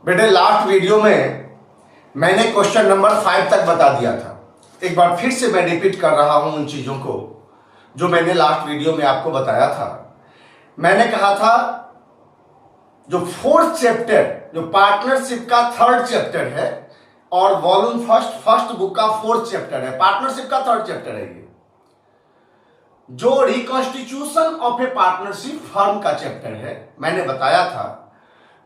बेटे last video में मैंने क्वेश्चन नंबर 5 तक बता दिया था। एक बार फिर से मैं रिपीट कर रहा हूं उन चीजों को जो मैंने लास्ट वीडियो में आपको बताया था। मैंने कहा था जो फोर्थ चैप्टर, जो पार्टनरशिप का थर्ड चैप्टर है और वॉल्यूम फर्स्ट बुक का फोर्थ चैप्टर है, पार्टनरशिप का थर्ड चैप्टर है। ये जो reconstitution of A partnership firm का चैप्टर है, मैंने बताया था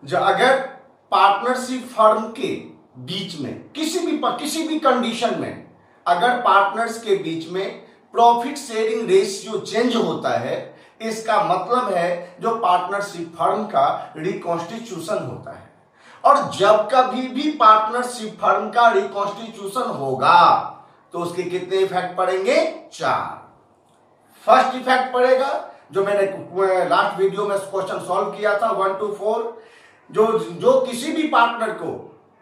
जो अगर पार्टनरशिप फर्म के बीच में किसी भी कंडीशन में अगर पार्टनर्स के बीच में प्रॉफिट शेयरिंग रेशियो चेंज होता है, इसका मतलब है जो पार्टनरशिप फर्म का रिकॉन्स्टिट्यूशन होता है। और जब कभी भी पार्टनरशिप फर्म का रिकॉन्स्टिट्यूशन होगा तो उसके कितने इफेक्ट पड़ेंगे? 4। फर्स्ट इफेक्ट पड़ेगा जो मैंने लास्ट वीडियो में क्वेश्चन सॉल्व किया था 1 to 4, जो किसी भी पार्टनर को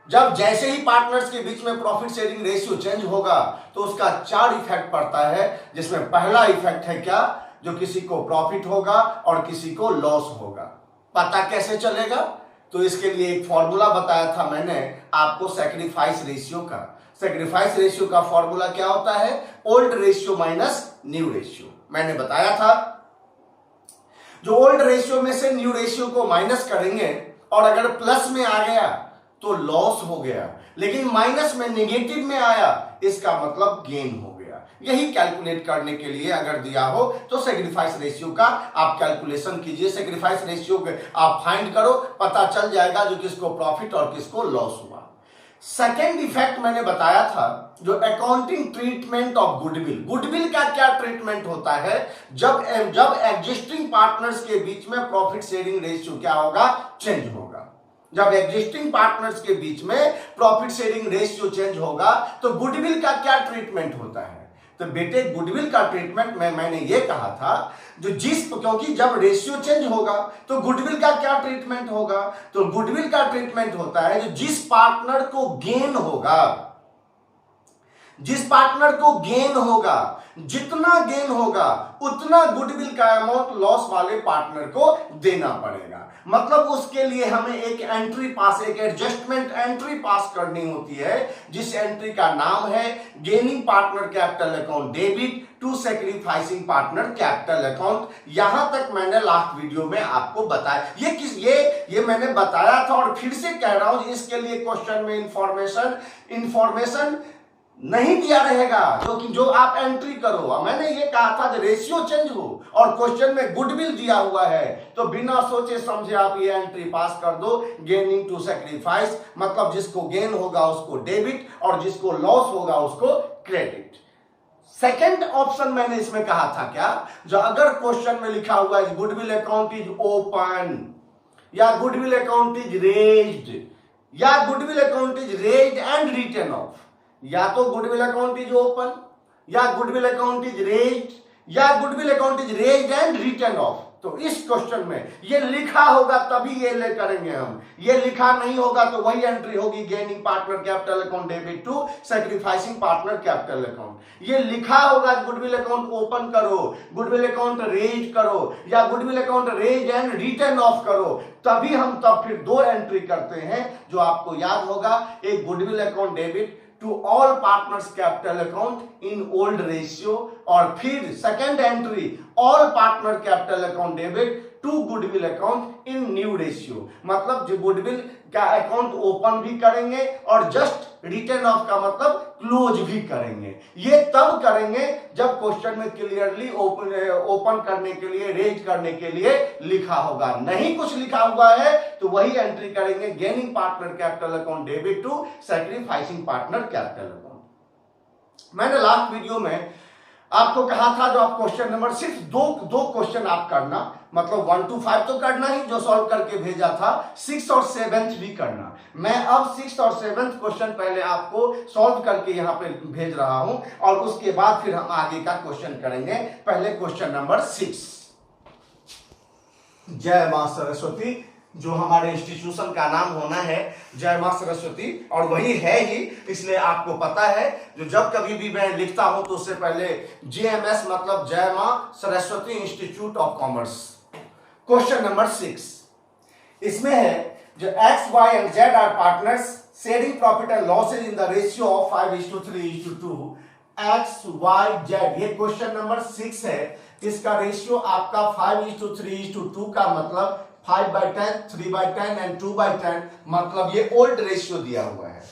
जब जैसे ही पार्टनर्स के बीच में प्रॉफिट शेयरिंग रेशियो चेंज होगा तो उसका 4 इफेक्ट पड़ता है, जिसमें पहला इफेक्ट है क्या? जो किसी को प्रॉफिट होगा और किसी को लॉस होगा। पता कैसे चलेगा? तो इसके लिए एक फॉर्मूला बताया था मैंने आपको सैक्रिफाइस रेशियो का। सैक्रिफाइस रेशियो का फॉर्मूला क्या होता है? Old ratio minus new ratio. मैंने बताया था जो ओल्ड रेशियो में से न्यू रेशियो को माइनस करेंगे और अगर प्लस में आ गया तो लॉस हो गया, लेकिन माइनस में नेगेटिव में आया इसका मतलब गेन हो गया। यही कैलकुलेट करने के लिए अगर दिया हो तो सैक्रिफाइस रेशियो का आप कैलकुलेशन कीजिए। सैक्रिफाइस रेशियो आप फाइंड करो, पता चल जाएगा जो किसको प्रॉफिट और किसको लॉस हुआ। सेकेंड इफेक्ट मैंने बताया था जो accounting treatment of goodwill. Goodwill का क्या ट्रीटमेंट होता है? जब एग्जिस्टिंग पार्टनर्स के बीच में प्रॉफिट शेयरिंग रेशियो क्या होगा? चेंज होगा। जब एग्जिस्टिंग पार्टनर्स के बीच में प्रॉफिट शेयरिंग रेशियो चेंज होगा तो गुडविल का क्या ट्रीटमेंट होता है? तो बेटे गुडविल का ट्रीटमेंट में मैंने ये कहा था क्योंकि जब रेशियो चेंज होगा तो गुडविल का क्या ट्रीटमेंट होगा? तो गुडविल का ट्रीटमेंट होता है जो जिस पार्टनर को गेन होगा, जिस पार्टनर को गेन होगा, जितना गेन होगा उतना गुडविल का अमाउंट लॉस वाले पार्टनर को देना पड़ेगा। मतलब उसके लिए हमें एक एंट्री पास, एक एडजस्टमेंट एंट्री पास करनी होती है, जिस एंट्री का नाम है gaining partner capital account debit to sacrificing partner capital account. यहां तक मैंने लास्ट वीडियो में आपको बताया। ये मैंने बताया था और फिर से कह रहा हूं, इसके लिए क्वेश्चन में इंफॉर्मेशन नहीं दिया रहेगा क्योंकि जो आप एंट्री करो। मैंने ये कहा था जो रेशियो चेंज हो और क्वेश्चन में गुडविल दिया हुआ है तो बिना सोचे समझे आप ये एंट्री पास कर दो, गेनिंग टू सैक्रिफाइस, मतलब जिसको गेन होगा उसको डेबिट और जिसको लॉस होगा उसको क्रेडिट। सेकेंड ऑप्शन मैंने इसमें कहा था क्या? जो अगर क्वेश्चन में लिखा हुआ है गुडविल अकाउंट इज ओपन या गुडविल अकाउंट इज रेज्ड या goodwill account is raised and written off, या तो गुडविल अकाउंट इज ओपन या गुडविल अकाउंट इज रेज्ड या goodwill account is raised and written off, तो इस क्वेश्चन में ये लिखा होगा तभी ये ले करेंगे हम। ये लिखा नहीं होगा तो वही एंट्री होगी gaining partner capital account debit to sacrificing partner capital account. ये लिखा होगा गुडविल अकाउंट ओपन करो, गुडविल अकाउंट रेज करो या goodwill account raise and return off करो, तभी हम तब फिर 2 एंट्री करते हैं जो आपको याद होगा। एक goodwill account debit to all partners capital account in old ratio और फिर second entry all partner capital account debit to goodwill account in new ratio. मतलब जो गुडविल का अकाउंट ओपन भी करेंगे और जस्ट रिटर्न ऑफ का मतलब क्लोज भी करेंगे। ये तब करेंगे जब क्वेश्चन में क्लियरली ओपन करने के लिए, रेज करने के लिए लिखा होगा। नहीं कुछ लिखा हुआ है तो वही एंट्री करेंगे gaining partner capital account debit to sacrificing partner capital account. मैंने लास्ट वीडियो में आपको कहा था जो आप क्वेश्चन नंबर सिर्फ दो क्वेश्चन आप करना, मतलब 1 to 5 तो करना ही जो सॉल्व करके भेजा था, 6 और 7 भी करना। मैं अब 6 और 7 क्वेश्चन पहले आपको सॉल्व करके यहाँ पे भेज रहा हूं और उसके बाद फिर हम आगे का क्वेश्चन करेंगे। पहले क्वेश्चन नंबर 6। जय मां सरस्वती, जो हमारे इंस्टीट्यूशन का नाम होना है जय मां सरस्वती, और वही है ही, इसलिए आपको पता है जो जब कभी भी मैं लिखता हूं तो उससे पहले JMS मतलब Jai Maa Saraswati institute of commerce. Question number 6 इसमें है जो x y and z are partners sharing profit and losses in the ratio of 5:3:2 x y z, ये क्वेश्चन नंबर 6 है। इसका रेशियो आपका 5:3:2 का मतलब 5/10, 3/10 एंड 2/10, मतलब ये ओल्ड रेशियो दिया हुआ है।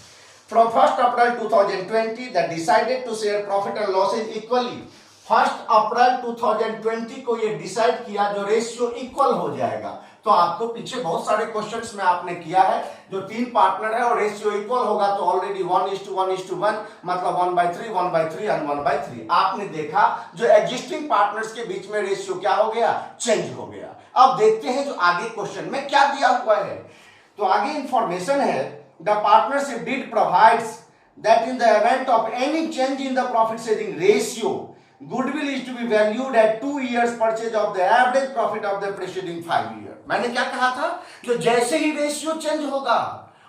From 1st April 2020 they decided to share profit and losses equally। 1 अप्रैल 2020 को ये डिसाइड किया जो रेशियो इक्वल हो जाएगा। तो आपको पीछे बहुत सारे क्वेश्चंस में आपने किया है, जो 3 पार्टनर है और रेशियो इक्वल होगा तो ऑलरेडी 1:1:1 मतलब 1/3, 1/3 एंड 1/3। आपने देखा जो एग्जिस्टिंग पार्टनर्स के बीच में रेशियो क्या हो गया, चेंज हो गया। अब देखते हैं जो आगे क्वेश्चन में क्या दिया हुआ है। तो आगे इंफॉर्मेशन है, the partnership deed provides that in the event of any change in the profit sharing ratio, goodwill is to be valued at 2 years purchase of the average profit of the preceding 5 years। मैंने क्या कहा था, जो जैसे ही ratio change होगा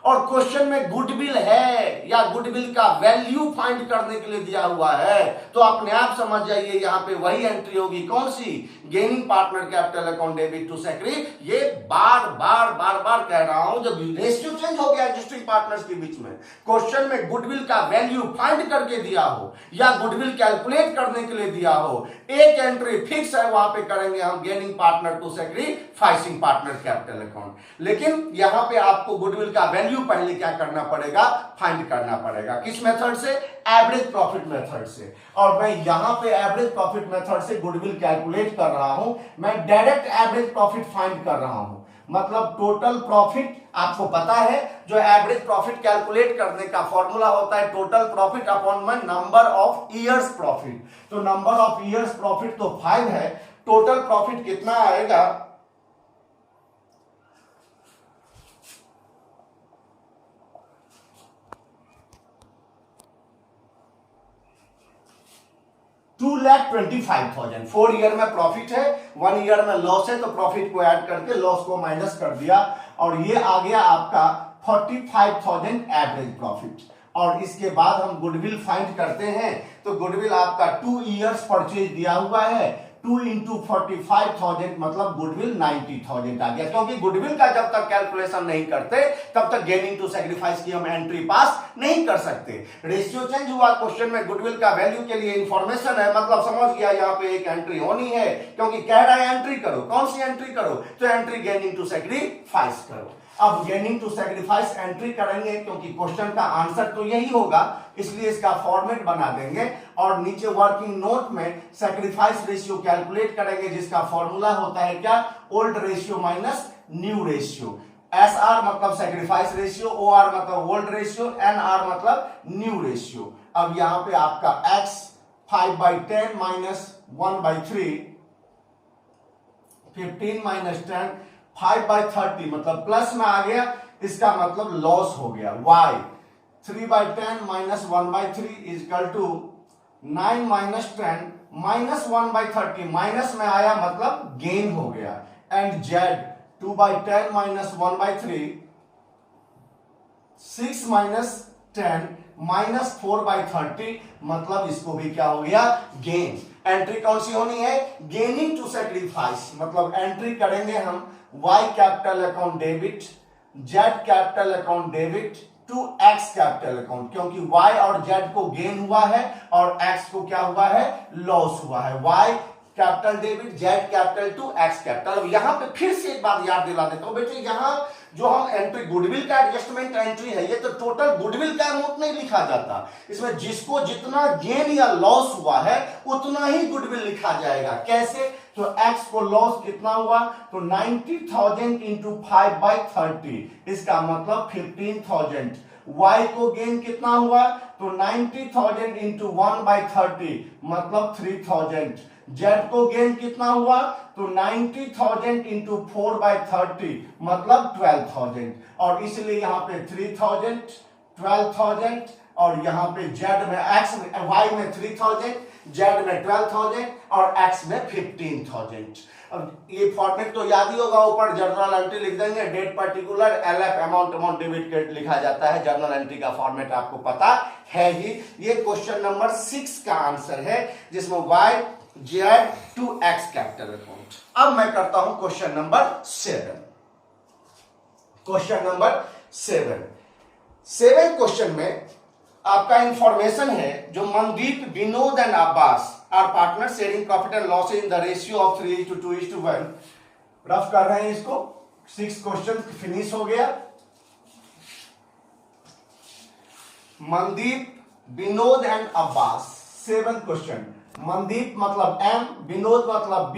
और question में goodwill है या गुडविल का वैल्यू फाइंड करने के लिए दिया हुआ है, तो अपने आप समझ जाइए यहाँ पे वही एंट्री होगी, कौन सी, gaining partner capital account debit to सेक्री। ये बार बार कह रहा हूं, जब रेशियो चेंज हो गया एग्जिस्टिंग पार्टनर्स के बीच में, क्वेश्चन में गुडविल का वैल्यू फाइंड करके दिया हो या गुडविल कैलकुलेट करने के लिए दिया हो, एक एंट्री फिक्स है, वहां पे करेंगे हम gaining partner to sacrificing partner capital account. लेकिन यहां पे आपको गुडविल का वैल्यू पहले क्या करना पड़ेगा, फाइंड करना पड़ेगा। किस मेथड से, एवरेज प्रॉफिट मेथड से। और मैं यहां पे एवरेज प्रॉफिट मेथड से गुडविल कैलकुलेट कर रहा हूं, मैं डायरेक्ट एवरेज प्रॉफिट फाइंड कर रहा हूं, मतलब टोटल प्रॉफिट। आपको पता है जो एवरेज प्रॉफिट कैलकुलेट करने का फॉर्मूला होता है टोटल प्रॉफिट अपॉन में नंबर ऑफ ईयर्स प्रॉफिट। तो नंबर ऑफ ईयर्स प्रॉफिट तो 5 है, टोटल प्रॉफिट कितना आएगा, 2,25,000। 4 ईयर में प्रॉफिट है, 1 ईयर में लॉस है, तो प्रॉफिट को ऐड करके लॉस को माइनस कर दिया और ये आ गया आपका 45,000 एवरेज प्रॉफिट। और इसके बाद हम गुडविल फाइंड करते हैं, तो गुडविल आपका 2 ईयर्स परचेज दिया हुआ है, 2 into 45,000 मतलब गुडविल 90,000 आ गया। क्योंकि गुडविल का जब तक कैलकुलेशन नहीं करते तब तक गेनिंग टू सैक्रिफाइस की हम एंट्री पास नहीं कर सकते। रेशियो चेंज हुआ, क्वेश्चन में गुडविल का वैल्यू के लिए इंफॉर्मेशन है, मतलब समझ गया यहाँ पे एक एंट्री होनी है, क्योंकि कह रहा है एंट्री करो, कौन सी एंट्री करो, तो एंट्री गेनिंग टू सैक्रिफाइस करो। अब गेनिंग टू सैक्रिफाइस एंट्री करेंगे क्योंकि क्वेश्चन का आंसर तो यही होगा, इसलिए इसका फॉर्मेट बना देंगे और नीचे वर्किंग नोट में सैक्रिफाइस रेशियो कैलकुलेट करेंगे, जिसका फॉर्मूला होता है क्या, old ratio minus new ratio. S R मतलब सैक्रिफाइस रेशियो, ओ आर मतलब ओल्ड रेशियो, एन आर मतलब न्यू रेशियो। अब यहां पे आपका x 5/10 माइनस 1/3, 15 माइनस 10, 5/30 मतलब प्लस में आ गया, इसका मतलब लॉस हो गया। y 3/10 minus 1/3 is equal to 9 minus 10 minus 1/30, माइनस में आया मतलब गेन हो गया। And z 2/10 minus 1/3, 6 minus 10 minus 4/30 मतलब इसको भी क्या हो गया, गेन। एंट्री कौन सी होनी है, गेनिंग टू सैक्रिफाइस, मतलब एंट्री करेंगे हम y capital account debit, z capital account debit to x capital account, क्योंकि y और z को गेन हुआ है और x को क्या हुआ है, लॉस हुआ है। y capital debit, z capital to x capital. यहां पे फिर से एक बात याद दिला देता हूं बेटे, यहां जो हम एंट्री गुडविल का एडजस्टमेंट एंट्री है, ये तो टोटल गुडविल का अमाउंट नहीं लिखा जाता, इसमें जिसको जितना गेन या लॉस हुआ है उतना ही गुडविल लिखा जाएगा। कैसे, तो x को लॉस कितना हुआ, तो 90,000 इंटू 5/30, इसका मतलब 15,000। y को गेन कितना हुआ, तो 90,000 इंटू 1/30 मतलब 3,000। z को गेन कितना हुआ, तो 90,000 इंटू 4/30 मतलब 12,000। और इसलिए यहां पे 3,000, 12,000 और यहां पे z में x में y में 3,000, z में 12,000 और x में 15,000। अब ये फॉर्मेट तो याद ही होगा, ऊपर जर्नल एंट्री लिख देंगे, date particular, LF amount debit credit लिखा जाता है। जर्नल एंट्री का फॉर्मेट आपको पता है ही। ये क्वेश्चन नंबर 6 का आंसर है, जिसमें y z to x capital account. अब मैं करता हूं question number 7। Question number 7 question में आपका इंफॉर्मेशन है जो Mandeep, Vinod and Abbas are partner sharing profit and loss in the ratio of 3:2:1। Rough कर रहे हैं इसको। 6 क्वेश्चन फिनिश हो गया। Mandeep, Vinod and Abbas 7 question. मनदीप मतलब M, विनोद मतलब V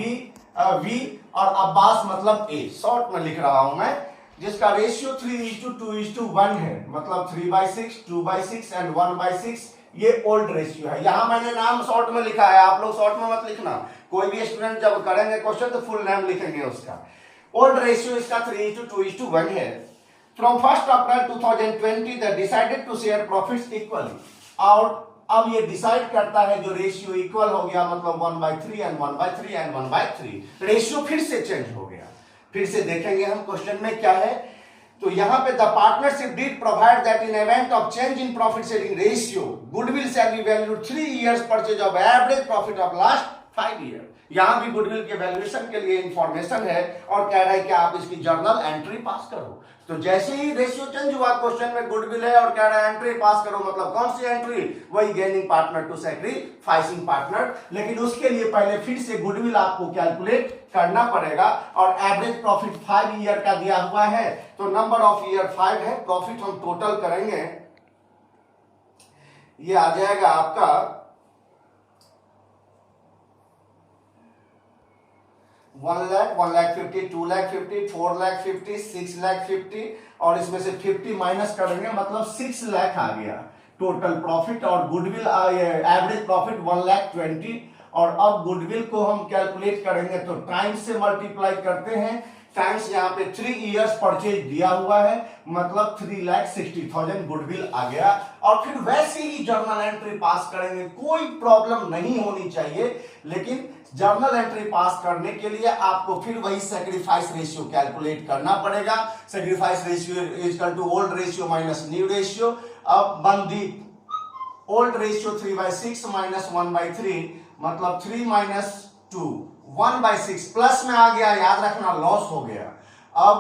और अब्बास मतलब A। शॉर्ट में लिख रहा हूं मैं, जिसका रेशियो 3:2:1 है, मतलब 3/6, 2/6 एंड 1/6। ये ओल्ड रेशियो है। यहां मैंने नाम शॉर्ट में लिखा है, आप लोग शॉर्ट में मत लिखना। कोई भी स्टूडेंट जब करेंगे क्वेश्चन तो फुल नेम लिखेंगे उसका। ओल्ड रेशियो इसका 3:2:1 है। From 1 April 2020 they decided to share profits equally। और अब ये डिसाइड करता है जो रेशियो इक्वल हो गया, मतलब 1/3 एंड 1/3 एंड 1/3। रेशियो फिर से चेंज हो गया। फिर से देखेंगे हम क्वेश्चन में क्या है। तो यहां पे the partnership did provide that in event of change in profit sharing ratio goodwill shall be valued 3 years purchase of average profit of last 5 year. यहां भी गुडविल के वैल्यूएशन के लिए इंफॉर्मेशन है और कह रहा है कि आप इसकी जर्नल एंट्री पास करो। तो जैसे ही रेशियो चेंज हुआ, क्वेश्चन में गुडविल है और कह रहा है एंट्री पास करो, मतलब कौन सी एंट्री? वही gaining partner to sacrificing partner. लेकिन उसके लिए पहले फिर से गुडविल आपको कैलकुलेट करना पड़ेगा और एवरेज प्रॉफिट 5 ईयर का दिया हुआ है, तो नंबर ऑफ ईयर 5 है। प्रॉफिट हम टोटल करेंगे, ये आ जाएगा आपका 1 लाख, 1,50,000, 2 लाख 50, 4 लाख 50, 6 लाख 50 और इसमें से 50 माइनस करेंगे, मतलब 6 लाख आ गया टोटल प्रॉफिट। और गुडविल एवरेज प्रॉफिट 1,20,000। और अब गुडविल को हम कैलकुलेट करेंगे तो टाइम्स से मल्टीप्लाई करते हैं। टाइम्स यहाँ पे 3 इयर्स परचेज दिया हुआ है, मतलब 3,60,000 गुडविल आ गया। और फिर वैसे ही जर्नल एंट्री पास करेंगे, कोई प्रॉब्लम नहीं होनी चाहिए। लेकिन जर्नल एंट्री पास करने के लिए आपको फिर वही सैक्रिफाइस रेशियो कैलकुलेट करना पड़ेगा। Sacrifice ratio is equal to old ratio minus new ratio. अब मनदीप ओल्ड रेशियो 3/6 माइनस 1/3, मतलब 3 माइनस 2 1/6 प्लस में आ गया, याद रखना लॉस हो गया। अब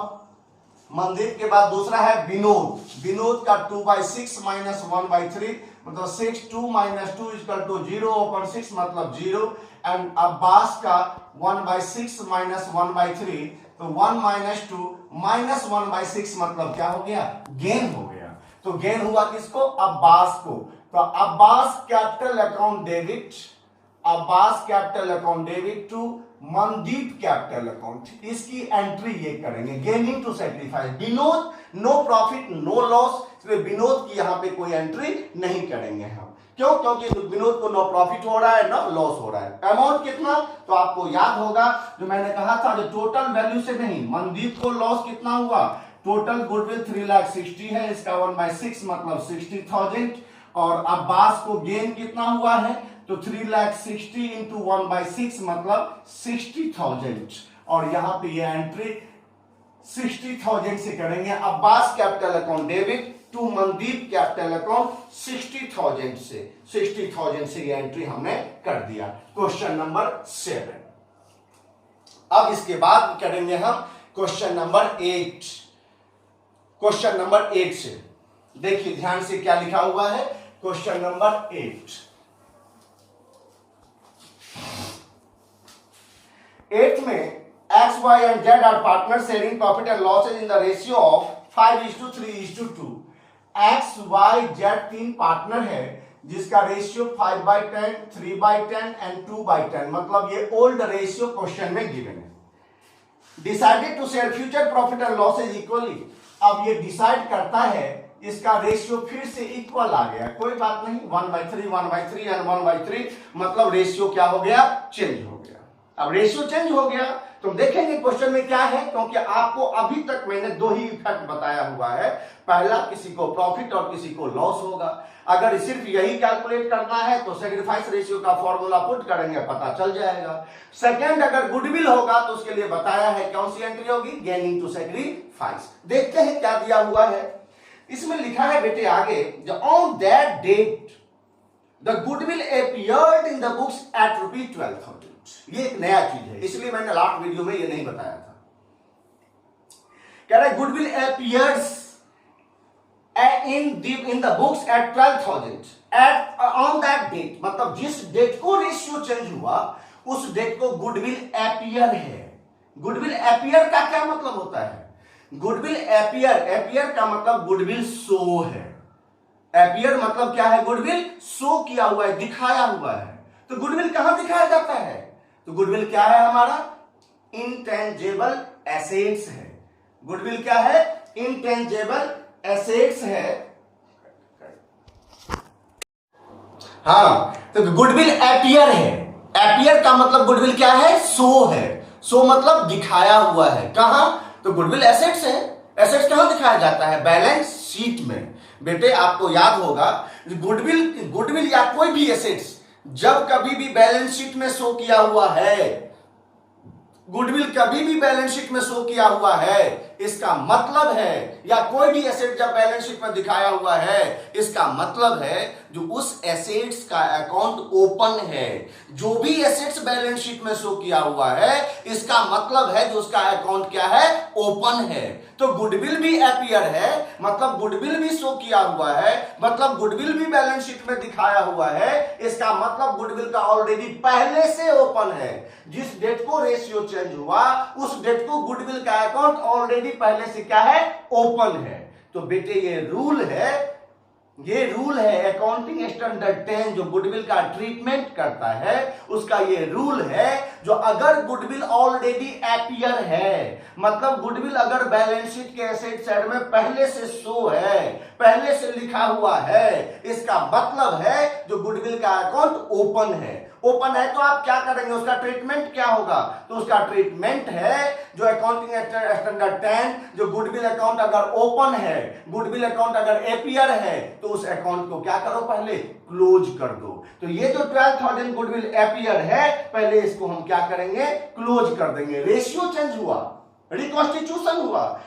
मनदीप के बाद दूसरा है विनोद। विनोद का 2/6 माइनस 1/3, मतलब 6, 2 माइनस 2 इक्वल टू 0/6, मतलब 0। एंड अब्बास का 1/6 माइनस 1/3, तो 1 माइनस 2 माइनस 1/6, मतलब क्या हो गया? गेन हो गया। तो गेन हुआ किसको? अब्बास को। तो Abbas capital account debit, Abbas capital account debit to Mandeep capital account. इसकी एंट्री ये करेंगे, gaining to sacrifice. Vinod no profit no loss, Vinod की यहां पे कोई एंट्री नहीं करेंगे हम। क्यों? क्योंकि विनोद को नो प्रॉफिट हो रहा है, नो लॉस हो रहा है। अमाउंट कितना? तो आपको याद होगा जो मैंने कहा था, जो टोटल वैल्यू से नहीं, मनदीप को लॉस कितना हुआ? टोटल गुडविल 3,60,000 है, इसका 1/6 मतलब 60,000। और अब्बास को गेन कितना हुआ है? तो 3,60,000 इंटू 1/6 मतलब 60,000। और यहां पे ये एंट्री 60,000 से करेंगे। Abbas capital account debit to Mandeep capital account 60,000 से, 60,000 से ये एंट्री हमने कर दिया। Question number 7। अब इसके बाद करेंगे हम क्वेश्चन नंबर 8। क्वेश्चन नंबर 8 से देखिए ध्यान से क्या लिखा हुआ है। क्वेश्चन नंबर 8 में X, Y and Z are partners sharing profit and losses in the ratio of 5:3:2। X, Y, Z 3 partner है जिसका रेशियो 5/10, 3/10 एंड 2/10, मतलब ये ओल्ड रेशियो क्वेश्चन में गिवन है। Decided to share future profit and losses equally. अब ये decide करता है, इसका रेशियो फिर से इक्वल आ गया, कोई बात नहीं, 1/3, 1/3 एंड 1/3, मतलब रेशियो क्या हो गया? चेंज हो गया। अब रेशियो चेंज हो गया तो देखेंगे क्वेश्चन में क्या है, क्योंकि आपको अभी तक मैंने 2 ही इफेक्ट बताया हुआ है। पहला किसी को प्रॉफिट और किसी को लॉस होगा। अगर सिर्फ यही कैलकुलेट करना है तो सैक्रिफाइस रेशियो का फॉर्मूला पुट करेंगे, पता चल जाएगा। सेकंड, अगर गुडविल होगा तो उसके लिए बताया है कौन सी एंट्री होगी? Gaining to sacrifice. देखते हैं क्या दिया हुआ है। इसमें लिखा है बेटे आगे, on that date the goodwill appeared in the books at ₹12,000। ये एक नया चीज है, इसलिए मैंने लास्ट वीडियो में ये नहीं बताया था। कह रहा है goodwill appears in the books at 12,000 at on that date, मतलब जिस डेट को रेशियो चेंज हुआ उस डेट को गुडविल अपीयर है। गुडविल अपीयर का क्या मतलब होता है? गुडविल अपीयर का मतलब गुडविल शो है। अपीयर मतलब क्या है? गुडविल शो किया हुआ है, दिखाया हुआ है। तो गुडविल कहां दिखाया जाता है? तो गुडविल क्या है? हमारा इंटेंजेबल एसेट्स है। गुडविल क्या है? इंटेंजेबल एसेट्स है। हाँ, तो गुडविल अपीयर है। अपीयर का मतलब गुडविल क्या है? शो है। शो मतलब दिखाया हुआ है। कहां? तो गुडविल एसेट्स है। एसेट्स कहां दिखाया जाता है? बैलेंस शीट में। बेटे आपको याद होगा गुडविल या कोई भी एसेट्स जब कभी भी बैलेंस शीट में शो किया हुआ है, गुडविल कभी भी बैलेंस शीट में शो किया हुआ है, इसका मतलब है, या कोई भी एसेट जब बैलेंस शीट में दिखाया हुआ है, इसका मतलब है जो उस एसेट्स का अकाउंट ओपन है। जो भी एसेट्स बैलेंस शीट में शो किया हुआ है, इसका मतलब है जो उसका अकाउंट क्या है? ओपन है। तो गुडविल भी अपीयर है, मतलब गुडविल भी शो किया हुआ है, मतलब गुडविल भी बैलेंस शीट में दिखाया हुआ है। इसका मतलब गुडविल का ऑलरेडी पहले से ओपन है। जिस डेट को रेशियो चेंज हुआ उस डेट को गुडविल का अकाउंट ऑलरेडी पहले से क्या है? ओपन है। तो बेटे ये रूल है अकाउंटिंग स्टैंडर्ड 10 जो गुडविल का ट्रीटमेंट करता है, उसका ये रूल है। जो अगर गुडविल ऑलरेडी अपीयर है, मतलब गुडविल अगर बैलेंस शीट के एसेट साइड में पहले से शो है, पहले से लिखा हुआ है, इसका मतलब है जो गुडविल का अकाउंट ओपन है। ओपन है तो आप क्या करेंगे? उसका ट्रीटमेंट क्या होगा? तो उसका ट्रीटमेंट है जो अकाउंटिंग स्टैंडर्ड 10 जो गुडविल अकाउंट अगर ओपन है, गुडविल अकाउंट अगर अपीयर है, तो उस अकाउंट को क्या करो? पहले क्लोज कर दो। तो ये जो 12,000 गुडविल अपीयर है, पहले इसको हम क्या करेंगे? क्लोज कर देंगे। रेशियो चेंज हुआ, रिकॉन्स्टिट्यूशन हुआ।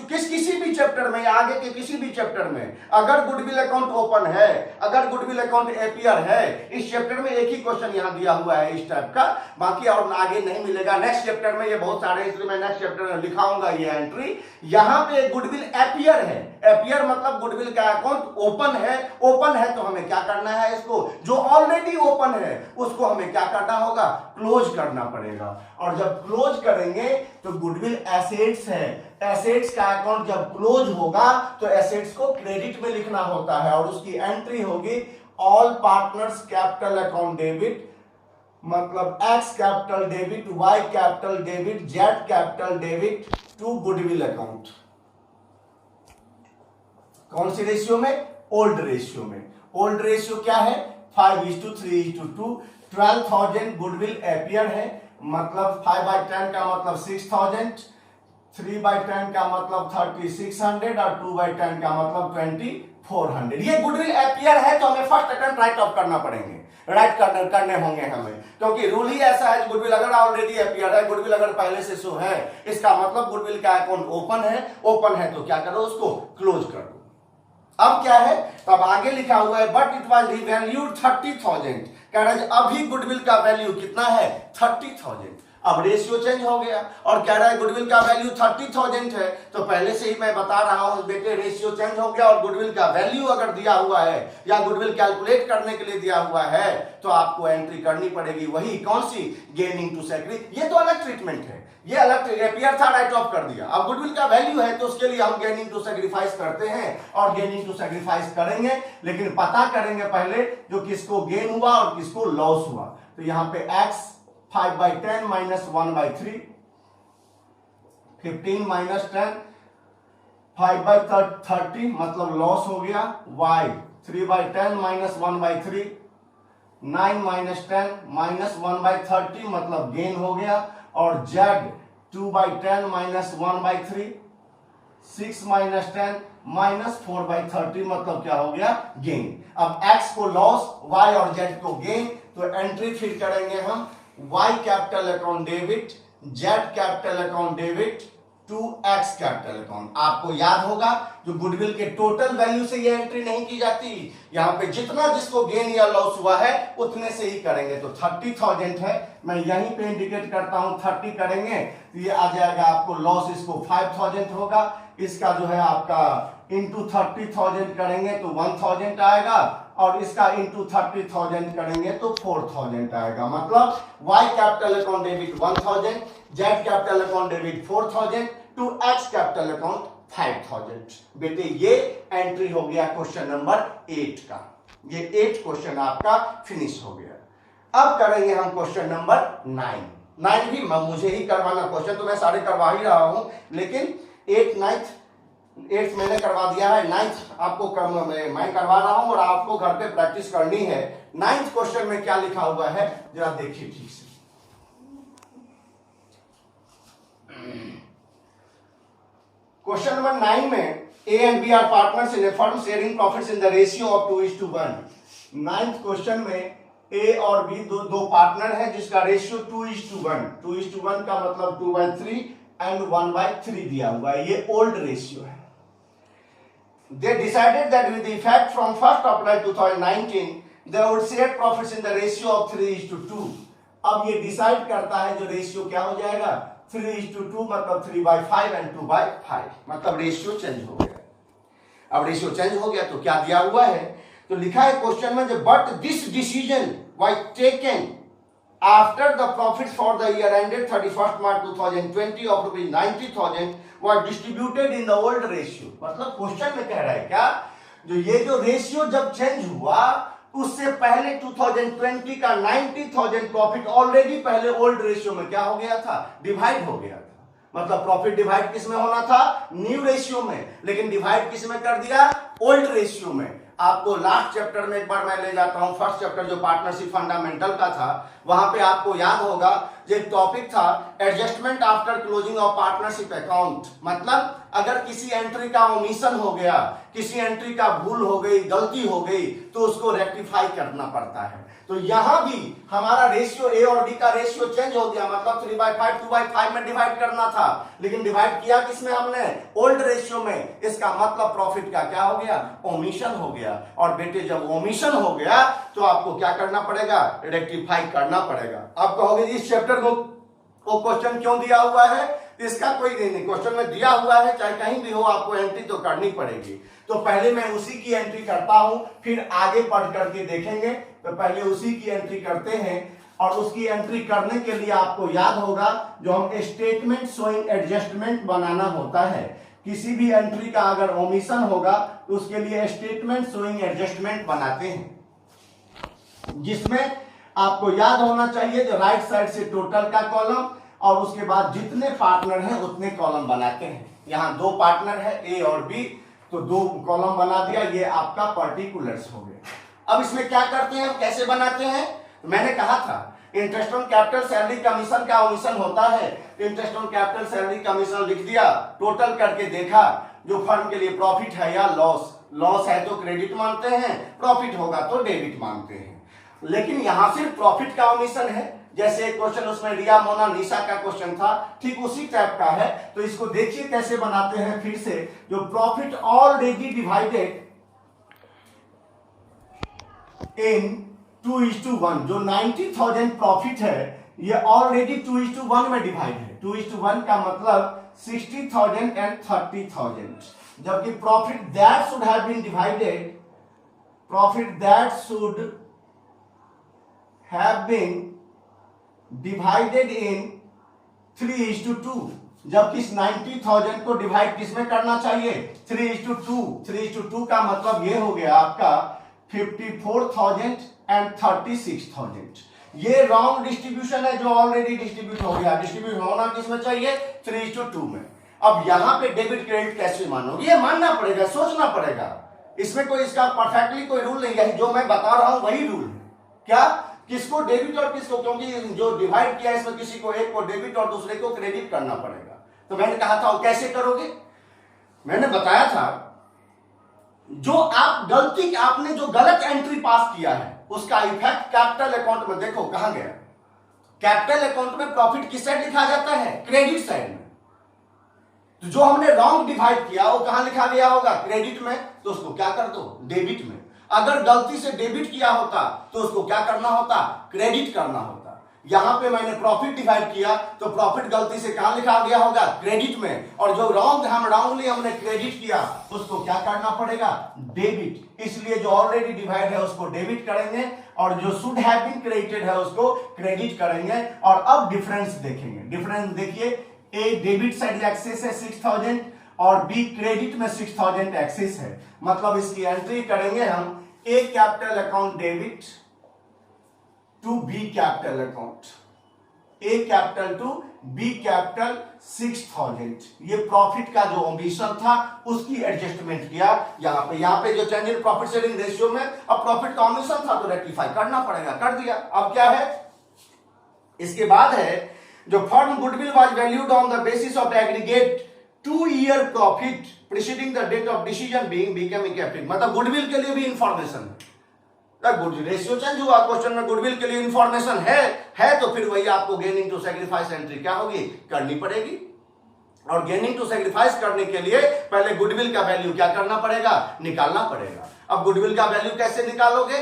किसी भी चैप्टर में या आगे के किसी भी चैप्टर में अगर गुडविल अकाउंट ओपन है, अगर गुडविल अकाउंट अपीयर है, इस चैप्टर में एक ही क्वेश्चन यहां दिया हुआ है इस टाइप का, बाकी और आगे नहीं मिलेगा। नेक्स्ट चैप्टर में ये बहुत सारे, इसलिए मैं नेक्स्ट चैप्टर में लिखाऊंगा ये एंट्री। यहां पे गुडविल अपीयर है। अपीयर मतलब गुडविल का अकाउंट ओपन है। ओपन है तो हमें क्या करना है? इसको जो ऑलरेडी ओपन है उसको हमें क्या करना होगा? क्लोज करना पड़ेगा। और जब क्लोज करेंगे तो गुडविल एसेट्स है। एसेट्स का अकाउंट जब क्लोज होगा तो एसेट्स को क्रेडिट में लिखना होता है और उसकी एंट्री होगी all partners capital account debit, मतलब X capital debit, Y capital debit, Z capital debit to goodwill account. कौन सी रेशियो में? ओल्ड रेशियो में। ओल्ड रेशियो क्या है? 5:3:2। 12,000 गुडविल अपीयर है, मतलब 5/10 का मतलब 6,000, 3/10 का मतलब 3,600 और 2/10 का मतलब 2,400। ये गुडविल अपीयर है तो हमें फर्स्ट अटेम्प्ट राइट ऑफ करना पड़ेंगे, करने होंगे हमें, क्योंकि रूल ही ऐसा है। गुडविल अगर ऑलरेडी अपीयर है, गुडविल अगर पहले से शो है, इसका मतलब गुडविल का अकाउंट ओपन है। ओपन है तो क्या करो? उसको क्लोज कर दो। अब क्या है? तब आगे लिखा हुआ है बट इट वाज रिवैल्यूड 30,000। कह रहा है अभी गुडविल का वैल्यू कितना है? 30,000। अब रेशियो चेंज हो गया और कह रहा है गुडविल का वैल्यू 30,000 है। तो पहले से ही मैं बता रहा हूं बेटे, रेशियो चेंज हो गया और गुडविल का वैल्यू अगर दिया हुआ है या गुडविल कैलकुलेट करने के लिए दिया हुआ है, तो आपको एंट्री करनी पड़ेगी वही, कौन सी? Gaining to sacrifice. ये तो अलग ट्रीटमेंट है, ये अलग अपीयर था, राइट ऑफ कर दिया। अब गुडविल का वैल्यू है तो उसके लिए हम गेनिंग टू सैक्रिफाइस करते हैं और गेनिंग टू सैक्रिफाइस करेंगे, लेकिन पता करेंगे पहले जो किसको गेन हुआ और किसको लॉस हुआ। तो यहां पे x 5/10 minus 1/3, 15 minus 10, 5/30 मतलब लॉस हो गया। y 3/10 minus 1/3, 9 minus 10 minus 1/30 मतलब गेन हो गया। और z 2/10 minus 1/3, 6 minus 10 minus 4/30 मतलब क्या हो गया? गेन। अब x को लॉस, y और z को गेन, तो एंट्री फिर करेंगे हम y capital account debit, z capital account debit to x capital account. आपको याद होगा जो गुडविल के टोटल वैल्यू से ये एंट्री नहीं की जाती, यहाँ पे जितना जिसको गेन या लॉस हुआ है उतने से ही करेंगे। तो 30,000 है, मैं यहीं पे इंडिकेट करता हूं 30 करेंगे तो ये आ जाएगा आपको लॉस, इसको 5,000 होगा, इसका जो है आपका इंटू 30,000 करेंगे तो 1,000 आएगा, और इसका इंटू 30,000 करेंगे तो 4,000 आएगा। मतलब Y capital account debit 1,000, Z capital account debit 4,000, to X capital account 5,000। बेटे ये एंट्री हो गया क्वेश्चन नंबर 8 का। ये 8 क्वेश्चन आपका फिनिश हो गया। अब करेंगे हम क्वेश्चन नंबर 9 भी मुझे ही करवाना, क्वेश्चन तो मैं सारे करवा ही रहा हूं, लेकिन 8 मैंने करवा दिया है, 9th आपको मैं करवा रहा हूं और आपको घर पे प्रैक्टिस करनी है। 9th क्वेश्चन में क्या लिखा हुआ है जरा देखिए ठीक से। क्वेश्चन नंबर 9 में A and B are partners in a firm sharing profits in the ratio of 2:1। 9th question में A और B दो पार्टनर है जिसका रेशियो 2:1। 2:1 का मतलब 2/3 एंड 1/3 दिया हुआ है, ये ओल्ड रेशियो है। They decided that with the effect from 1st April 2019, they would share profits in the ratio of 3:2। अब ये डिसाइड करता है जो रेशियो क्या हो जाएगा 3:2, मतलब 3/5 एंड 2/5, मतलब रेशियो चेंज हो गया। अब रेशियो चेंज हो गया तो क्या दिया हुआ है, तो लिखा है क्वेश्चन में, but this decision was taken after the profits for the year ended 31st March 2020 of rupees 90,000 was distributed in the old ratio। मतलब क्वेश्चन में कह रहा है क्या, जो रेशियो जब चेंज हुआ उससे पहले 2020 का 90,000 प्रॉफिट ऑलरेडी पहले ओल्ड रेशियो में क्या हो गया था, डिवाइड हो गया था। मतलब प्रॉफिट डिवाइड किस में होना था, न्यू रेशियो में, लेकिन डिवाइड किस में कर दिया, ओल्ड रेशियो में। आपको लास्ट चैप्टर में एक बार मैं ले जाता हूं, फर्स्ट चैप्टर जो पार्टनरशिप फंडामेंटल का था, वहां पे आपको याद होगा जो एक टॉपिक था adjustment after closing of partnership account. मतलब अगर किसी एंट्री का ओमिशन हो गया, किसी एंट्री का भूल हो गई, गलती हो गई, तो उसको रेक्टिफाई करना पड़ता है। तो यहां भी हमारा रेशियो ए और बी का रेशियो चेंज हो गया, मतलब 3/5 2/5 में डिवाइड करना था, लेकिन डिवाइड किया किसमें हमने, ओल्ड रेशियो में। इसका मतलब प्रॉफिट का क्या हो गया, ओमिशन हो गया। और बेटे जब ओमिशन हो गया तो आपको क्या करना पड़ेगा, रेक्टिफाई करना पड़ेगा। आप कहोगे इस चैप्टर को क्वेश्चन क्यों दिया हुआ है, इसका कोई नहीं, क्वेश्चन में दिया हुआ है, चाहे कहीं भी हो आपको एंट्री तो करनी पड़ेगी। तो पहले मैं उसी की एंट्री करता हूं, फिर आगे पढ़ करके देखेंगे। तो पहले उसी की एंट्री करते हैं, और उसकी एंट्री करने के लिए आपको याद होगा जो हम स्टेटमेंट शोइंग एडजस्टमेंट बनाना होता है। किसी भी एंट्री का अगर ओमिशन होगा तो उसके लिए स्टेटमेंट शोइंग एडजस्टमेंट बनाते हैं, जिसमें आपको याद होना चाहिए जो राइट साइड से टोटल का कॉलम और उसके बाद जितने पार्टनर हैं उतने कॉलम बनाते हैं। यहां 2 पार्टनर है ए और बी, तो 2 कॉलम बना दिया, ये आपका पर्टिकुलर्स हो गया। अब इसमें क्या करते हैं, कैसे बनाते हैं, मैंने कहा था interest on capital salary commission का ओमिशन होता है, interest on capital salary commission लिख दिया, टोटल करके देखा जो फर्म के लिए प्रॉफिट है या लॉस, लॉस है तो क्रेडिट मानते हैं, प्रॉफिट होगा तो डेबिट मानते हैं। लेकिन यहां सिर्फ प्रॉफिट का ओमिशन है, जैसे एक क्वेश्चन उसमें रिया मोना निशा का क्वेश्चन था, ठीक उसी टाइप का है। तो इसको देखिए कैसे बनाते हैं फिर से, जो प्रॉफिट ऑलरेडी डिवाइडेड इन 2:1, जो 90,000 प्रॉफिट है ये ऑलरेडी 2:1 में डिवाइड है। 2:1 का मतलब 60,000 एंड 30,000, जबकि profit that should have been divided, profit that should have been divided in 3:2, जबकि इस 90,000 को डिवाइड किसमें करना चाहिए, 3:2। 3:2 का मतलब ये हो गया आपका 54,000 एंड 36,000। ये रॉन्ग डिस्ट्रीब्यूशन है जो ऑलरेडी डिस्ट्रीब्यूट हो गया। डिस्ट्रीब्यूट होना किसमें चाहिए, 3:2 में। अब यहां पे डेबिट क्रेडिट कैसे मानोगे, ये मानना पड़ेगा, सोचना पड़ेगा। इसमें कोई इसका परफेक्टली कोई रूल नहीं है, जो मैं बता रहा हूं वही रूल है। क्या, किसको डेबिट और किसको, क्योंकि जो डिवाइड किया इसमें किसी को एक को डेबिट और दूसरे को क्रेडिट करना पड़ेगा। तो मैंने कहा था वो कैसे करोगे, मैंने बताया था जो आप गलती, आपने जो गलत एंट्री पास किया है उसका इफेक्ट कैपिटल अकाउंट में देखो कहां गया। कैपिटल अकाउंट में प्रॉफिट किस साइड लिखा जाता है, क्रेडिट साइड में। तो जो हमने रॉन्ग डिवाइड किया वो कहां लिखा गया होगा? क्रेडिट में, तो उसको क्या कर दो? डेबिट में। अगर गलती से डेबिट किया होता तो उसको क्या करना होता? क्रेडिट करना होता। यहां पे मैंने प्रॉफिट डिवाइड किया तो प्रॉफिट गलती से कहां लिखा गया होगा? क्रेडिट में। और जो रॉन्गली हमने क्रेडिट किया उसको क्या करना पड़ेगा? डेबिट। इसलिए जो ऑलरेडी डिवाइड है उसको डेबिट करेंगे और जो शुड हैव बीन क्रेडिटेड है उसको क्रेडिट करेंगे। और अब डिफरेंस देखेंगे। डिफरेंस देखिए, ए डेबिट साइड एक्सेस है 6000 और बी क्रेडिट में 6000 एक्सेस है। मतलब इसकी एंट्री करेंगे हम A capital account debit to B capital account, A capital to B capital 6000। ये प्रॉफिट का जो ओमिशन था उसकी एडजस्टमेंट किया यहां पे जो change in profit sharing ratio में अब प्रॉफिट का ओमिशन था तो रेक्टिफाई करना पड़ेगा, कर दिया। अब क्या है इसके बाद है जो firm goodwill was valued on the basis of aggregate 2 year profit preceding the date of decision being becoming capital. मतलब गुडविल के लिए भी इंफॉर्मेशन है, रेशियो चेंज हुआ, क्वेश्चन में गुडविल के लिए इंफॉर्मेशन है तो फिर वही आपको गेनिंग टू सैक्रिफाइस एंट्री क्या होगी? करनी पड़ेगी। और गेनिंग टू सैक्रिफाइस करने के लिए पहले गुडविल का वैल्यू क्या करना पड़ेगा? निकालना पड़ेगा। अब गुडविल का वैल्यू कैसे निकालोगे?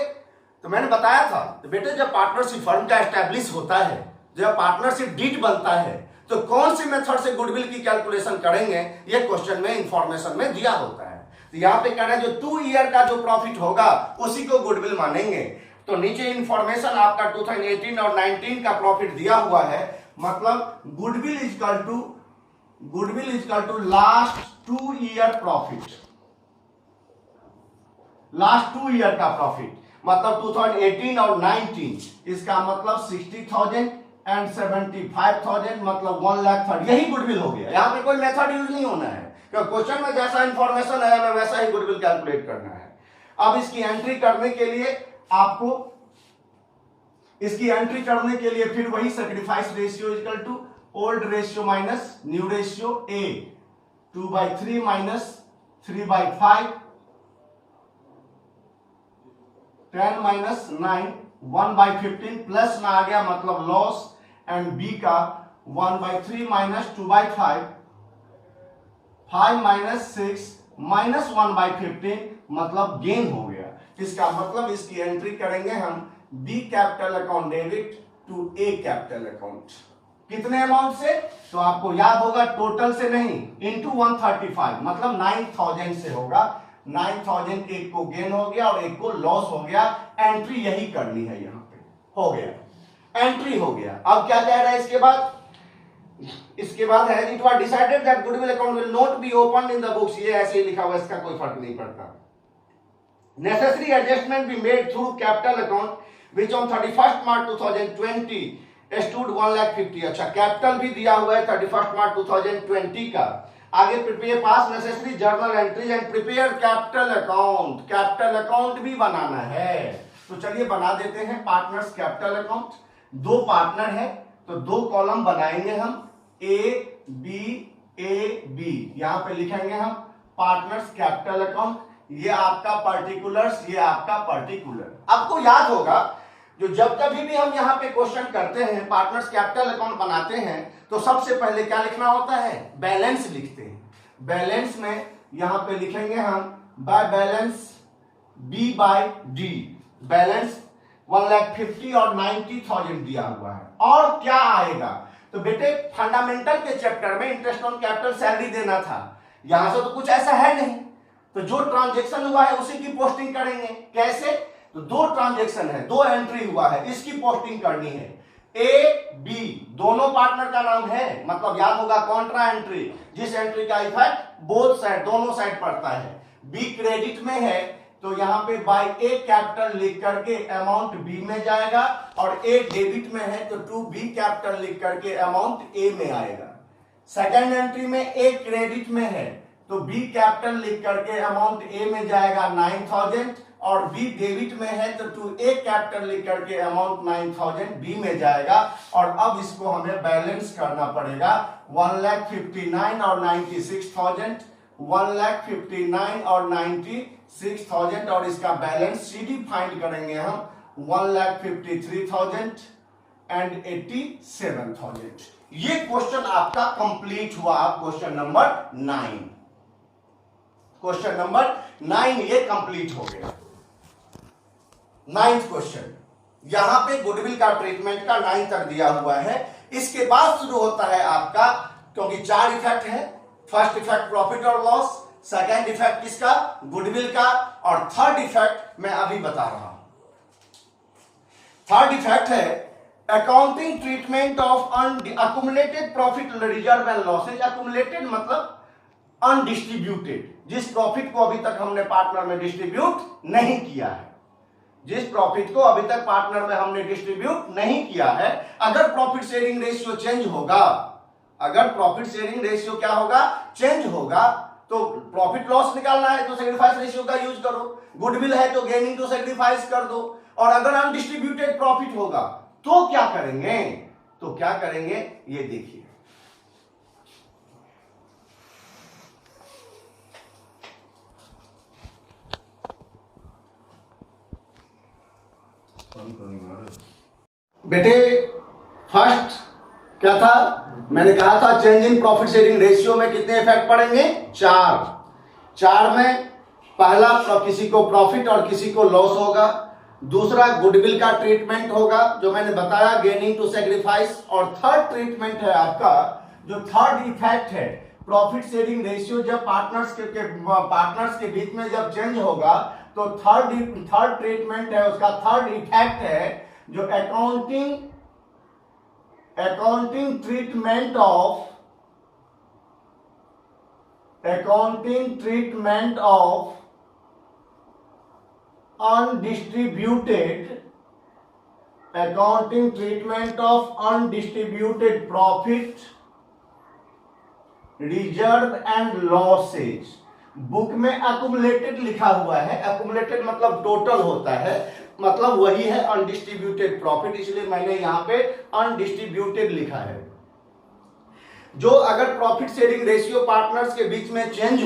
तो मैंने बताया था तो बेटे जब पार्टनरशिप फर्म का एस्टैब्लिश होता है, जब पार्टनरशिप डीड बनता है तो कौन सी मेथड से गुडविल की कैलकुलेशन करेंगे ये क्वेश्चन में इंफॉर्मेशन में दिया होता है। तो यहां पे कह रहे हैं जो 2 ईयर का जो प्रॉफिट होगा उसी को गुडविल मानेंगे। तो नीचे इंफॉर्मेशन आपका 2018 और 19 का प्रॉफिट दिया हुआ है। मतलब goodwill is equal to last 2 year profit, last 2 year का प्रॉफिट मतलब 2018 और 19, इसका मतलब 60,000 एंड 75,000 मतलब 1,30,000। यही गुडविल हो गया। यहां पे कोई मेथड यूज नहीं होना है, क्वेश्चन में जैसा इंफॉर्मेशन है हमें वैसा ही गुडविल कैलकुलेट करना है। अब इसकी एंट्री करने के लिए आपको फिर वही sacrifice ratio equal to old ratio minus new ratio, a 2/3 minus 3/5, 10 minus 9, 1/15 plus में आ गया मतलब लॉस, एंड बी का 1/3 माइनस 2/5, 5 माइनस 6 माइनस 1/15 मतलब गेन हो गया। इसका मतलब इसकी एंट्री करेंगे हम b capital account debit to A capital account. कितने अमाउंट से? तो आपको याद होगा टोटल से नहीं, इंटू 135 मतलब 9000 से होगा। 9000 एक को गेन हो गया और एक को लॉस हो गया। एंट्री यही करनी है, यहां पे हो गया, एंट्री हो गया। अब क्या कह रहा है इसके बाद है it was decided that goodwill account will not be open in the books. ये ऐसे ही लिखा हुआ, इसका कोई फर्क नहीं पड़ता। Necessary adjustment be made through capital account which on 31 March 2020 stood 1,50,000। अच्छा, कैपिटल भी दिया हुआ है 31 मार्च 2020 का। आगे prepare pass necessary journal entries and prepare capital account. Capital account भी बनाना है तो चलिए बना देते हैं। पार्टनर्स कैपिटल अकाउंट, 2 पार्टनर है तो 2 कॉलम बनाएंगे हम, ए बी। यहां पे लिखेंगे हम पार्टनर्स कैपिटल अकाउंट। ये आपका पर्टिकुलर्स, ये आपका पर्टिकुलर। आपको याद होगा जो जब कभी भी हम यहाँ पे क्वेश्चन करते हैं, पार्टनर्स कैपिटल अकाउंट बनाते हैं तो सबसे पहले क्या लिखना होता है? बैलेंस लिखते हैं। बैलेंस में यहां पे लिखेंगे हम by balance B by D. Balance 1,50,000 और 90,000 दिया हुआ है। और क्या आएगा? तो बेटे फंडामेंटल के चैप्टर में इंटरेस्ट ऑन कैपिटल सैलरी देना था, यहां से तो कुछ ऐसा है नहीं, तो जो ट्रांजैक्शन हुआ है उसी की पोस्टिंग करेंगे। कैसे? तो 2 ट्रांजैक्शन है, 2 एंट्री हुआ है, इसकी पोस्टिंग करनी है। ए बी दोनों पार्टनर का नाम है, मतलब याद होगा कॉन्ट्रा एंट्री, जिस एंट्री का इफेक्ट बोथ साइड, दोनों साइड पड़ता है। बी क्रेडिट में है तो यहां पे बाय ए कैपिटल लिख करके अमाउंट बी में जाएगा, और ए डेबिट में है तो टू बी कैपिटल लिख करके अमाउंट ए में आएगा। सेकेंड एंट्री में ए क्रेडिट में है तो बी कैपिटल लिख करके अमाउंट ए में जाएगा 9000, और बी डेबिट में है तो टू ए कैपिटल लिख करके अमाउंट 9000 बी में जाएगा। और अब इसको हमें बैलेंस करना पड़ेगा 1,59,000 और 96,000, 1,59,000 और 96,000, और इसका बैलेंस सीधी फाइंड करेंगे हम 1,53,000 एंड 87,000। ये क्वेश्चन आपका कंप्लीट हुआ। क्वेश्चन नंबर 9, क्वेश्चन नंबर 9 ये कंप्लीट हो गया। 9th क्वेश्चन, यहां पे गुडविल का ट्रीटमेंट का 9 तक दिया हुआ है। इसके बाद शुरू होता है आपका, क्योंकि 4 इफेक्ट है। फर्स्ट इफेक्ट प्रॉफिट और लॉस, सेकेंड इफेक्ट किसका, गुडविल का, और थर्ड इफेक्ट मैं अभी बता रहा हूं। थर्ड इफेक्ट है accounting treatment of accumulated profit reserve and losses. Accumulated मतलब अनडिस्ट्रीब्यूटेड, जिस प्रॉफिट को अभी तक हमने पार्टनर में डिस्ट्रीब्यूट नहीं किया है, जिस प्रॉफिट को अभी तक पार्टनर में हमने डिस्ट्रीब्यूट नहीं किया है, अगर प्रॉफिट शेयरिंग रेशियो चेंज होगा, अगर प्रॉफिट शेयरिंग रेशियो क्या होगा, चेंज होगा, तो प्रॉफिट लॉस निकालना है तो सेक्रीफाइस रेशियो का यूज करो, गुडविल है तो गेनिंग टू सेक्रीफाइस कर दो, और अगर अनडिस्ट्रीब्यूटेड प्रॉफिट होगा तो क्या करेंगे, तो क्या करेंगे ये देखिए। बेटे फर्स्ट क्या था, मैंने कहा था change in profit sharing ratio में कितने इफेक्ट पड़ेंगे, 4 में पहला किसी को प्रॉफिट और किसी को लॉस होगा, दूसरा गुडविल का ट्रीटमेंट होगा जो मैंने बताया, गेनिंग टू सेक्रीफाइस, और थर्ड ट्रीटमेंट है आपका, जो थर्ड इफेक्ट है प्रॉफिट शेयरिंग रेशियो जब पार्टनर्स के बीच में जब चेंज होगा तो थर्ड ट्रीटमेंट है उसका, थर्ड इफेक्ट है जो accounting treatment of undistributed profit reserve and losses. Book में अक्यूमुलेटेड लिखा हुआ है, अक्यूमुलेटेड मतलब टोटल होता है, मतलब वही है अनडिस्ट्रीब्यूटेड प्रॉफिट, इसलिए मैंने यहां पे अनडिस्ट्रीब्यूटेड लिखा है। जो अगर प्रॉफिट शेयरिंग रेशियो पार्टनर्स के बीच में चेंज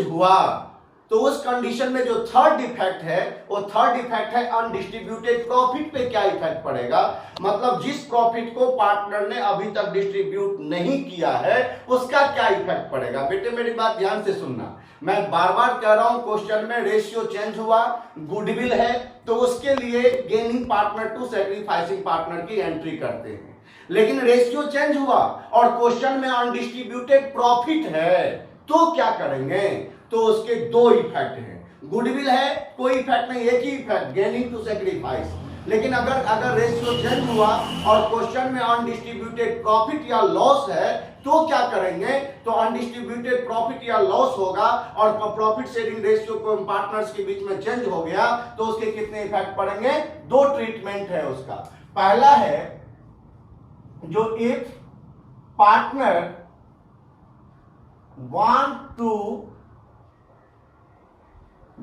हुआ तो उस कंडीशन में जो थर्ड इफेक्ट है वो थर्ड इफेक्ट है अनडिस्ट्रीब्यूटेड प्रॉफिट पे क्या इफेक्ट पड़ेगा, मतलब जिस प्रॉफिट को पार्टनर ने अभी तक डिस्ट्रीब्यूट नहीं किया है उसका क्या इफेक्ट पड़ेगा। बेटे मेरी बात ध्यान से सुनना, मैं बार बार कह रहा हूं क्वेश्चन में रेशियो चेंज हुआ, गुडविल है तो उसके लिए gaining partner to sacrificing partner की एंट्री करते हैं, लेकिन रेशियो चेंज हुआ और क्वेश्चन में अनडिस्ट्रीब्यूटेड प्रॉफिट है तो क्या करेंगे, तो उसके 2 इफेक्ट हैं। गुडविल है कोई इफेक्ट नहीं, एक ही इफेक्ट गेनिंग टू सेक्रीफाइस, लेकिन अगर रेशियो चेंज हुआ और क्वेश्चन में अनडिस्ट्रीब्यूटेड प्रॉफिट या लॉस है तो क्या करेंगे, तो अनडिस्ट्रीब्यूटेड प्रॉफिट या लॉस होगा और प्रॉफिट शेयरिंग रेशियो को पार्टनर्स के बीच में चेंज हो गया तो उसके कितने इफेक्ट पड़ेंगे, 2 ट्रीटमेंट है उसका। पहला है जो if partner want to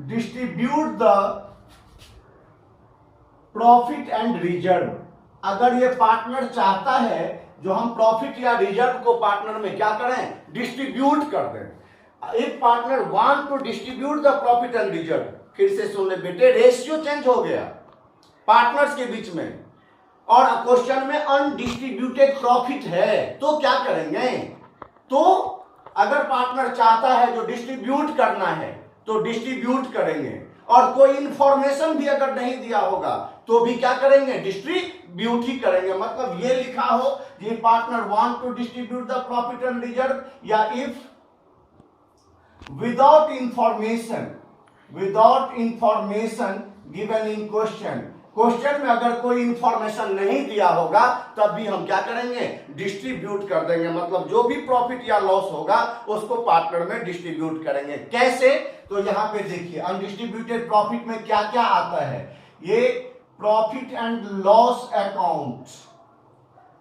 distribute the profit and reserve, अगर ये पार्टनर चाहता है जो हम प्रॉफिट या रिजर्व को पार्टनर में क्या करें, डिस्ट्रीब्यूट कर दें। If partner want to distribute the profit and reserve, फिर से सुन ले बेटे, रेशियो चेंज हो गया पार्टनर्स के बीच में और क्वेश्चन में अनडिस्ट्रीब्यूटेड प्रॉफिट है तो क्या करेंगे, तो अगर पार्टनर चाहता है जो डिस्ट्रीब्यूट करना है तो डिस्ट्रीब्यूट करेंगे, और कोई इंफॉर्मेशन भी अगर नहीं दिया होगा तो भी क्या करेंगे, डिस्ट्रीब्यूट ही करेंगे। मतलब ये लिखा हो ये partner want to distribute the profit and reserve, या if without information given in question में अगर कोई इंफॉर्मेशन नहीं दिया होगा तब भी हम क्या करेंगे, डिस्ट्रीब्यूट कर देंगे, मतलब जो भी प्रॉफिट या लॉस होगा उसको पार्टनर में डिस्ट्रीब्यूट करेंगे। कैसे, तो यहां पे देखिए अनडिस्ट्रीब्यूटेड प्रॉफिट में क्या क्या आता है, ये प्रॉफिट एंड लॉस अकाउंट,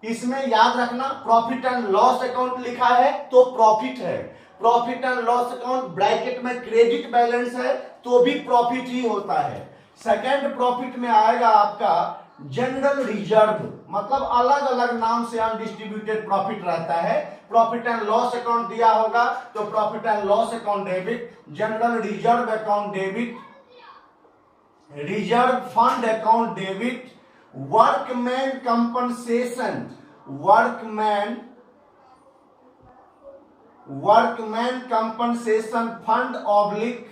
इसमें याद रखना प्रॉफिट एंड लॉस अकाउंट लिखा है तो प्रॉफिट है, profit and loss account bracket में क्रेडिट बैलेंस है तो भी प्रॉफिट ही होता है। सेकेंड प्रॉफिट में आएगा आपका जनरल रिजर्व, मतलब अलग अलग नाम से अनडिस्ट्रीब्यूटेड प्रॉफिट रहता है। प्रॉफिट एंड लॉस अकाउंट दिया होगा तो profit and loss account debit, general reserve account debit, reserve fund account debit, workman compensation workman compensation fund oblique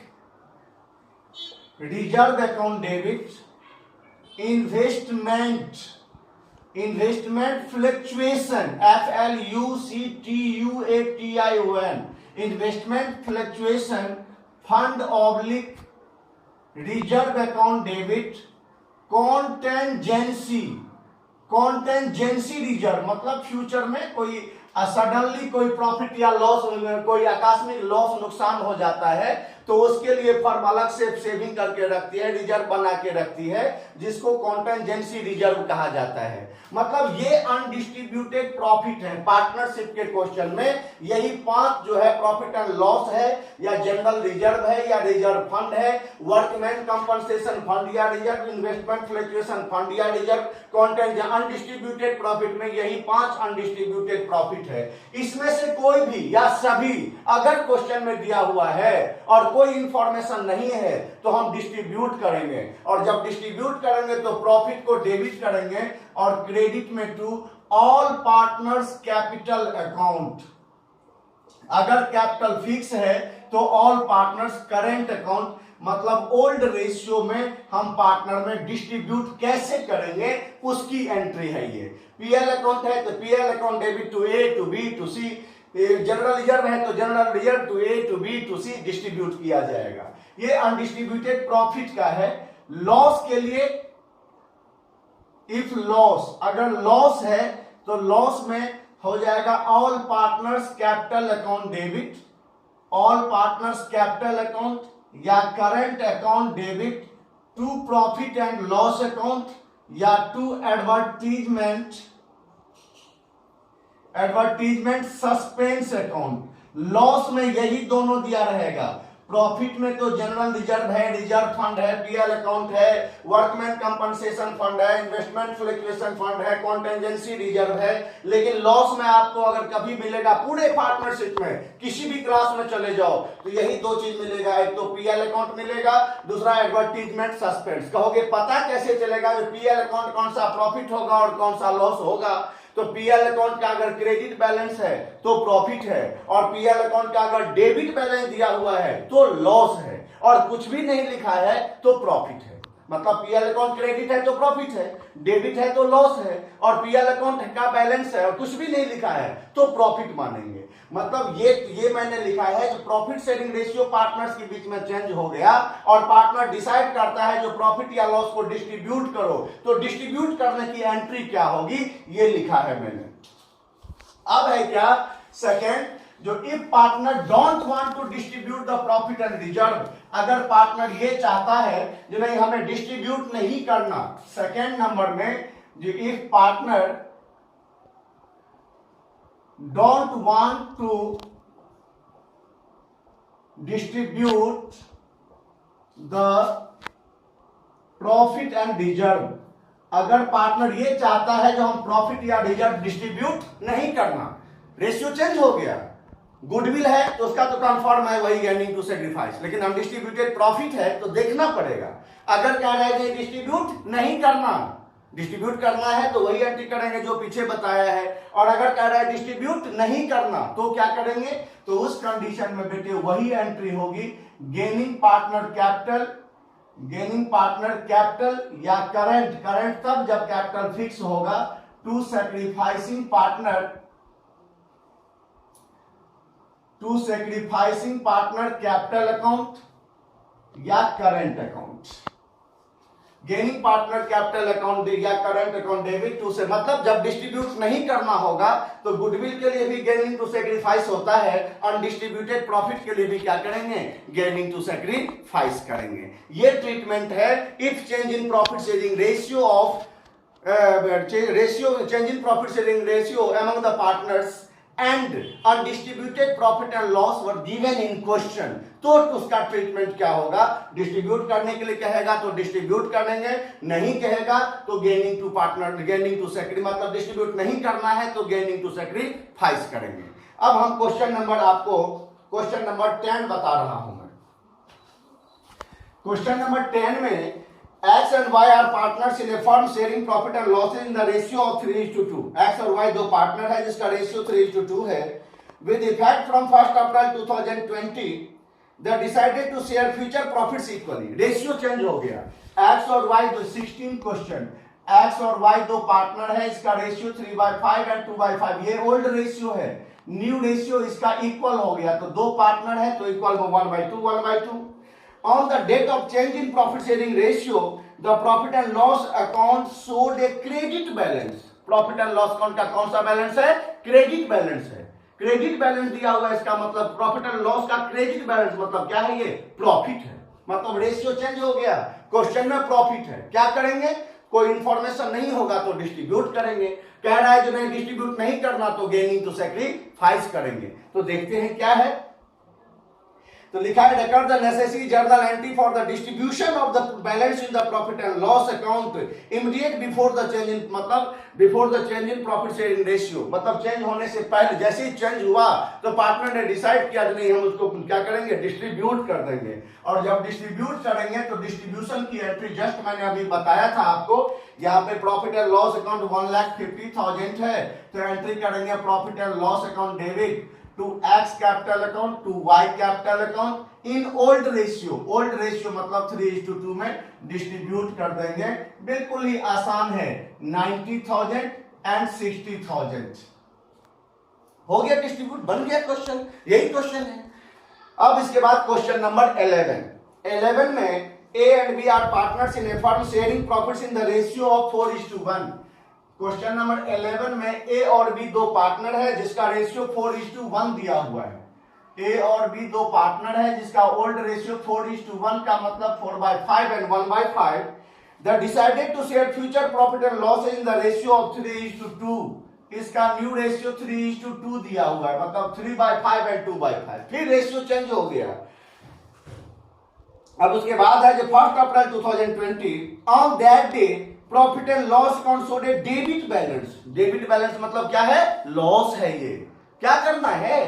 reserve account debit, investment fluctuation FLUCTUATION, investment fluctuation fund oblique reserve account debit, contingency reserve मतलब future में कोई suddenly कोई profit या loss, कोई आकस्मिक loss नुकसान हो जाता है तो उसके लिए फर्म अलग से सेविंग करके रखती है, रिजर्व बना के रखती है, जिसको कॉन्टेंजेंसी रिजर्व कहा जाता है। मतलब ये अनडिस्ट्रीब्यूटेड प्रॉफिट है। पार्टनरशिप के क्वेश्चन में यही 5 जो है प्रॉफिट एंड लॉस है, या जनरल रिजर्व है, या रिजर्व फंड है, वर्कमैन कंपनसेशन फंड या रिजर्व, इन्वेस्टमेंट फ्लक्चुएशन फंड या रिजर्व, कॉन्टेंजेंट अनडिस्ट्रीब्यूटेड प्रॉफिट में यही 5 अनडिस्ट्रीब्यूटेड प्रॉफिट है। इसमें से कोई भी या सभी अगर क्वेश्चन में दिया हुआ है और कोई इंफॉर्मेशन नहीं है तो हम डिस्ट्रीब्यूट करेंगे, और जब डिस्ट्रीब्यूट करेंगे तो प्रॉफिट को डेबिट करेंगे और क्रेडिट में to all partners capital account. अगर कैपिटल फिक्स है तो ऑल पार्टनर्स करेंट अकाउंट, मतलब ओल्ड रेशियो में हम पार्टनर में डिस्ट्रीब्यूट कैसे करेंगे उसकी एंट्री है ये। पीएल अकाउंट है तो PL account debit to A to B to C, general reserve है तो general reserve to A to B to C distribute किया जाएगा। ये अनडिस्ट्रीब्यूटेड प्रॉफिट का है। लॉस के लिए इफ लॉस, अगर लॉस है तो लॉस में हो जाएगा all partners capital account debit, all partners capital account या current account debit to profit and loss account या to advertisement suspense account. Loss में यही दोनों दिया रहेगा। प्रॉफिट में तो जनरल रिजर्व है, रिजर्व फंड है, पीएल अकाउंट है, वर्कमैन कंपनसेशन फंड है, इन्वेस्टमेंट फ्लक्चुएशन फंड है, कॉन्टेंजेंसी रिजर्व है। लेकिन लॉस में आपको अगर कभी मिलेगा पूरे पार्टनरशिप में किसी भी क्लास में चले जाओ तो यही 2 चीज मिलेगा, एक तो पीएल अकाउंट मिलेगा, दूसरा एडवर्टीजमेंट सस्पेंस। कहोगे पता कैसे चलेगा कि पीएल अकाउंट कौन सा प्रॉफिट होगा और कौन सा लॉस होगा? तो पीएल अकाउंट का अगर क्रेडिट बैलेंस है तो प्रॉफिट है, और पीएल अकाउंट का अगर डेबिट बैलेंस दिया हुआ है तो लॉस है, और कुछ भी नहीं लिखा है तो प्रॉफिट है। मतलब पीएल अकाउंट क्रेडिट है तो प्रॉफिट है, डेबिट है तो लॉस है, और पीएल अकाउंट का बैलेंस है और कुछ भी नहीं लिखा है तो प्रॉफिट मानेंगे। मतलब ये मैंने लिखा है कि प्रॉफिट शेयरिंग रेशियो पार्टनर्स के बीच में चेंज हो गया और पार्टनर डिसाइड करता है जो प्रॉफिट या लॉस को डिस्ट्रीब्यूट करो, तो डिस्ट्रीब्यूट करने की एंट्री क्या होगी ये लिखा है मैंने। अब है क्या सेकेंड, जो if partner don't want to distribute the profit and reserve, अगर पार्टनर ये चाहता है जो नहीं हमें डिस्ट्रीब्यूट नहीं करना, सेकेंड नंबर में जो if partner don't want to distribute the profit and reserve, अगर पार्टनर ये चाहता है जो हम प्रॉफिट या रिजर्व डिस्ट्रीब्यूट नहीं करना, रेशियो चेंज हो गया, गुडविल है तो उसका तो कंफर्म है वही गेनिंग टू सेक्रीफाइस, लेकिन अनडिस्ट्रीब्यूटेड प्रॉफिट है तो देखना पड़ेगा। अगर कह रहे हैं डिस्ट्रीब्यूट नहीं करना, डिस्ट्रीब्यूट करना है तो वही एंट्री करेंगे जो पीछे बताया है, और अगर कह रहा है डिस्ट्रीब्यूट नहीं करना तो क्या करेंगे? तो उस कंडीशन में बेटे वही एंट्री होगी गेनिंग पार्टनर कैपिटल या करंट तब जब कैपिटल फिक्स होगा, to sacrificing partner capital account या current account. Gaining partner capital account या करंट अकाउंट डेबिट टू से, मतलब जब डिस्ट्रीब्यूट नहीं करना होगा तो गुडविल के लिए भी गेनिंग टू सेक्रीफाइस होता है, अनडिस्ट्रीब्यूटेड प्रॉफिट के लिए भी क्या करेंगे? गेनिंग टू सेक्रीफाइस करेंगे। ये ट्रीटमेंट है if change in profit sharing ratio of change in profit sharing ratio among the partners and undistributed profit and loss were given in question, तो उसका ट्रीटमेंट क्या होगा? डिस्ट्रीब्यूट करने के लिए कहेगा तो डिस्ट्रीब्यूट करेंगे, नहीं कहेगा तो गेनिंग टू सेक्री, मतलब डिस्ट्रीब्यूट नहीं करना है तो गेनिंग टू सेक्रीफाइस करेंगे। अब हम क्वेश्चन नंबर 10 बता रहा हूं मैं। क्वेश्चन नंबर 10 में X and Y are partners in a firm sharing profit and losses in the ratio of 3:2. X और Y दो पार्टनर है जिसका रेशियो 3:2 है. With effect from 1st April 2020, they decided to share future profits equally. Ratio change हो गया. X और Y दो 16 question. X और Y दो पार्टनर है, इसका रेशियो 3/5 एंड 2/5. ये ओल्ड रेशियो है. न्यू रेशियो इसका इक्वल हो गया, तो दो पार्टनर है तो इक्वल हो 1/2 1/2. On the date of change in profit sharing ratio, the profit and loss account showed a credit balance. Profit and loss account का कौन सा बैलेंस है? क्रेडिट बैलेंस है. क्रेडिट बैलेंस दिया हुआ है, इसका मतलब प्रॉफिट एंड लॉस का क्रेडिट बैलेंस मतलब क्या है? ये प्रॉफिट है. मतलब रेशियो चेंज हो गया. क्वेश्चन में प्रॉफिट है. क्या करेंगे? कोई इंफॉर्मेशन नहीं होगा तो डिस्ट्रीब्यूट करेंगे. कह रहा है जो नहीं डिस्ट्रीब्यूट नहीं करना तो गेनिंग टू सैक्रिफाइस करेंगे. तो देखते हैं क्या है. तो लिखा है record the necessary journal entry for the distribution of the balance in the profit and loss account immediate before the change in, मतलब before the change in profit sharing ratio, मतलब चेंज होने से पहले. जैसे ही चेंज हुआ तो partner ने decide किया कि नहीं हम उसको क्या करेंगे? डिस्ट्रीब्यूट कर देंगे. और जब डिस्ट्रीब्यूट करेंगे तो डिस्ट्रीब्यूशन की एंट्री जस्ट मैंने अभी बताया था आपको. यहाँ पे प्रॉफिट एंड लॉस अकाउंट 1,50,000 है तो एंट्री करेंगे profit and loss account debit to X capital account to Y capital account in old ratio. old ratio मतलब 3:2 में डिस्ट्रीब्यूट कर देंगे. बिल्कुल ही आसान है. 90,000 एंड 60,000 हो गया डिस्ट्रीब्यूट. बन गया क्वेश्चन. यही क्वेश्चन है. अब इसके बाद क्वेश्चन नंबर 11 में A and B are partners in a firm sharing profits in the ratio of 4:1. Question number 11 में ए और बी दो पार्टनर है जिसका रेशियो 4:1 दिया हुआ है. ए और बी दो पार्टनर है जिसका ओल्ड रेशियो 4:1 का मतलब 4/5 and 1/5. They decided to share future profit and losses in the ratio of 3:2. इसका न्यू रेशियो 3:2 दिया हुआ है मतलब 3/5 एंड 2/5. फिर रेशियो चेंज हो गया. अब उसके बाद है जो 1st April 2020 on that day profit and loss account showed A debit balance. Debit balance मतलब क्या है? लॉस है. ये क्या करना है?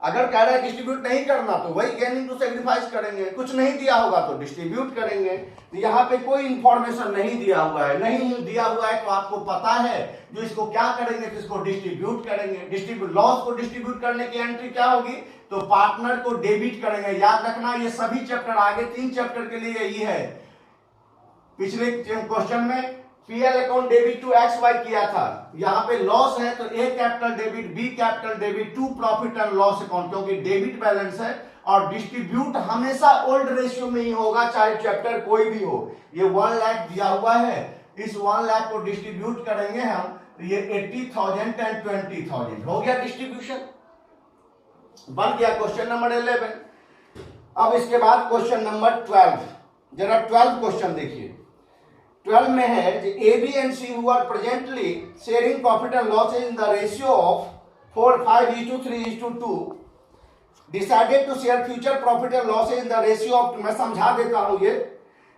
अगर कह रहा है डिस्ट्रीब्यूट नहीं करना तो वही गेनिंग टू सैक्रिफाइस करेंगे. कुछ नहीं दिया होगा तो डिस्ट्रीब्यूट करेंगे. तो यहाँ पे कोई इंफॉर्मेशन नहीं दिया हुआ है. नहीं दिया हुआ है तो आपको पता है जो इसको क्या करेंगे? इसको डिस्ट्रीब्यूट करेंगे. डिस्ट्रीब्यूट लॉस को डिस्ट्रीब्यूट करने की एंट्री क्या होगी? तो पार्टनर को डेबिट करेंगे. याद रखना ये सभी चैप्टर आगे 3 चैप्टर के लिए यही है. पिछले क्वेश्चन में PL account debit to X Y किया था. यहां पे लॉस है तो A capital debit B capital debit to profit and loss account, क्योंकि डेबिट बैलेंस है. और डिस्ट्रीब्यूट हमेशा ओल्ड रेशियो में ही होगा चाहे चैप्टर कोई भी हो. ये 1 लाख दिया हुआ है. इस 1 लाख को डिस्ट्रीब्यूट करेंगे हम तो ये 80,000 एंड 20,000 हो गया डिस्ट्रीब्यूशन. बन गया क्वेश्चन नंबर 11. अब इसके बाद क्वेश्चन नंबर 12. जरा 12 क्वेश्चन देखिए. 12 में है A B and C who are presently sharing profit and losses in the ratio of 4:5:3:2 decided to share future profit and losses in the ratio of, मैं समझा देता हूं. ये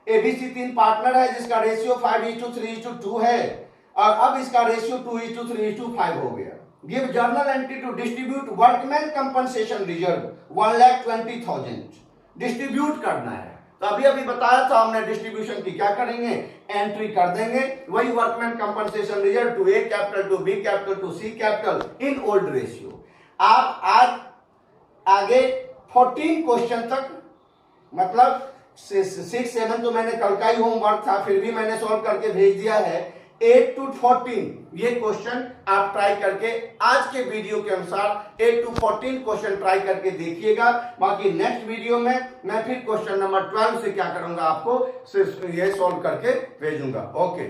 एबीसी 3 पार्टनर है जिसका रेशियो 5:3:2 है और अब इसका रेशियो 2:3:5 हो गया. Give journal entry to distribute workman compensation reserve 1,20,000. Distribute करना है. तो अभी बताया था हमने डिस्ट्रीब्यूशन की क्या करेंगे? एंट्री कर देंगे. वही workman compensation reserve to A capital to B capital to C capital in old ratio. आप आज आगे 14 क्वेश्चन तक, मतलब 6-7 तो मैंने कल का ही होमवर्क था फिर भी मैंने सॉल्व करके भेज दिया है. 8 to 14 ये क्वेश्चन आप ट्राई करके आज के वीडियो के अनुसार 8 to 14 क्वेश्चन ट्राई करके देखिएगा. बाकी नेक्स्ट वीडियो में मैं फिर क्वेश्चन नंबर 12 से क्या करूंगा आपको ये सॉल्व करके भेजूंगा. ओके.